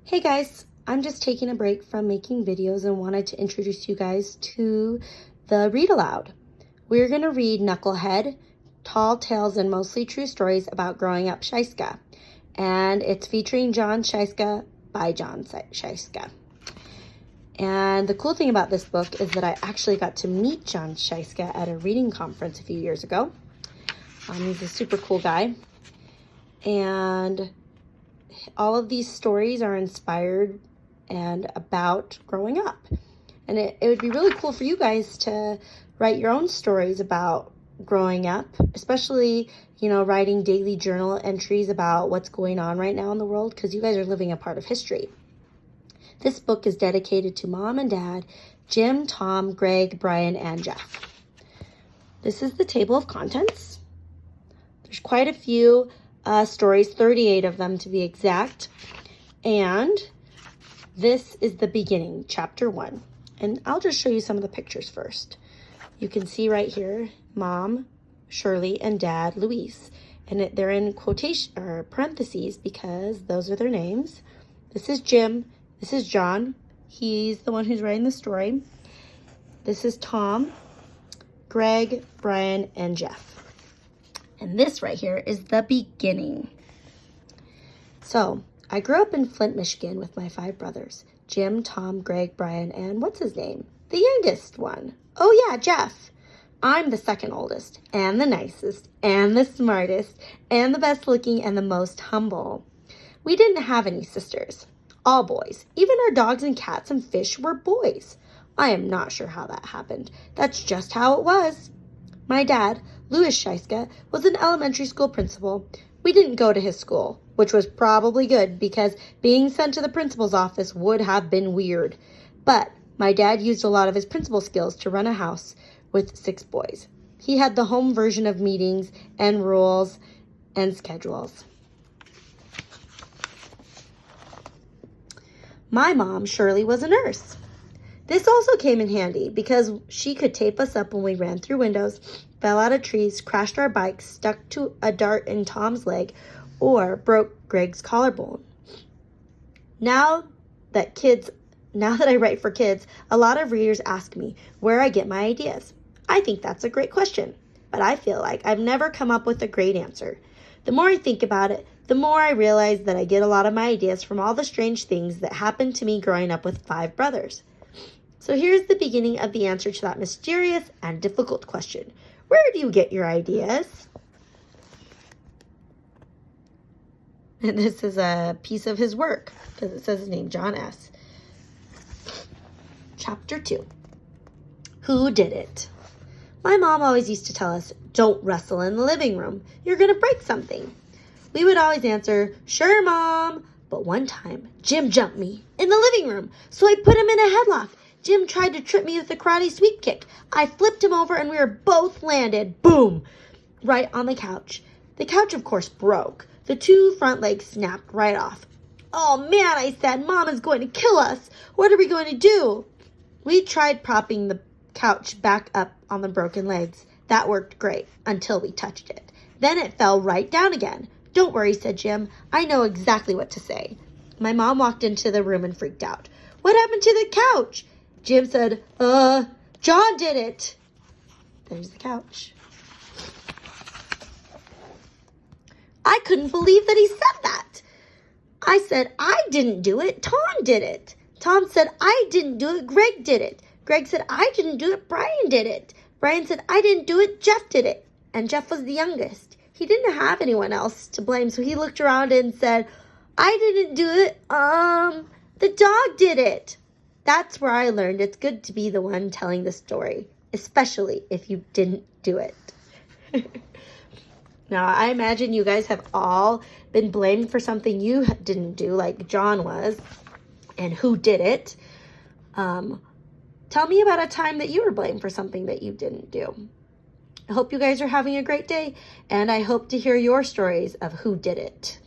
Hey guys, I'm just taking a break from making videos and wanted to introduce you guys to the read aloud. We're going to read Knucklehead, Tall Tales and Mostly True Stories About Growing Up Shyska. And it's featuring Jon Shyska by Jon Shyska. And the cool thing about this book is that I actually got to meet Jon Shyska at a reading conference a few years ago. He's a super cool guy. And all of these stories are inspired and about growing up. And it would be really cool for you guys to write your own stories about growing up, especially, writing daily journal entries about what's going on right now in the world, because you guys are living a part of history. This book is dedicated to Mom and Dad, Jim, Tom, Greg, Brian, and Jeff. This is the table of contents. There's quite a few stories, 38 of them to be exact. And this is the beginning, chapter 1. And I'll just show you some of the pictures first. You can see right here, Mom, Shirley, and Dad, Luis. And they're in quotation or parentheses because those are their names. This is Jim. This is John. He's the one who's writing the story. This is Tom, Greg, Brian, and Jeff. And this right here is the beginning. So, I grew up in Flint, Michigan with my 5 brothers. Jim, Tom, Greg, Brian, and what's his name? The youngest one. Oh yeah, Jeff. I'm the second oldest, and the nicest, and the smartest, and the best looking, and the most humble. We didn't have any sisters. All boys. Even our dogs and cats and fish were boys. I am not sure how that happened. That's just how it was. My dad, Louis Shyska, was an elementary school principal. We didn't go to his school, which was probably good because being sent to the principal's office would have been weird. But my dad used a lot of his principal skills to run a house with 6 boys. He had the home version of meetings and rules and schedules. My mom, Shirley, was a nurse. This also came in handy because she could tape us up when we ran through windows, fell out of trees, crashed our bikes, stuck to a dart in Tom's leg, or broke Greg's collarbone. Now that I write for kids, a lot of readers ask me where I get my ideas. I think that's a great question, but I feel like I've never come up with a great answer. The more I think about it, the more I realize that I get a lot of my ideas from all the strange things that happened to me growing up with 5 brothers. So here's the beginning of the answer to that mysterious and difficult question. Where do you get your ideas? And this is a piece of his work because it says his name, John S. Chapter 2. Who did it? My mom always used to tell us, don't wrestle in the living room. You're going to break something. We would always answer, sure, Mom. But one time, Jim jumped me in the living room, so I put him in a headlock. Jim tried to trip me with a karate sweep kick. I flipped him over and we were both landed, boom, right on the couch. The couch, of course, broke. The 2 front legs snapped right off. Oh man, I said, Mom is going to kill us. What are we going to do? We tried propping the couch back up on the broken legs. That worked great until we touched it. Then it fell right down again. Don't worry, said Jim. I know exactly what to say. My mom walked into the room and freaked out. What happened to the couch? Jim said, John did it. There's the couch. I couldn't believe that he said that. I said, I didn't do it. Tom did it. Tom said, I didn't do it. Greg did it. Greg said, I didn't do it. Brian did it. Brian said, I didn't do it. Jeff did it. And Jeff was the youngest. He didn't have anyone else to blame, so he looked around and said, I didn't do it. The dog did it. That's where I learned it's good to be the one telling the story, especially if you didn't do it. Now, I imagine you guys have all been blamed for something you didn't do, like John was, and who did it. Tell me about a time that you were blamed for something that you didn't do. I hope you guys are having a great day, and I hope to hear your stories of who did it.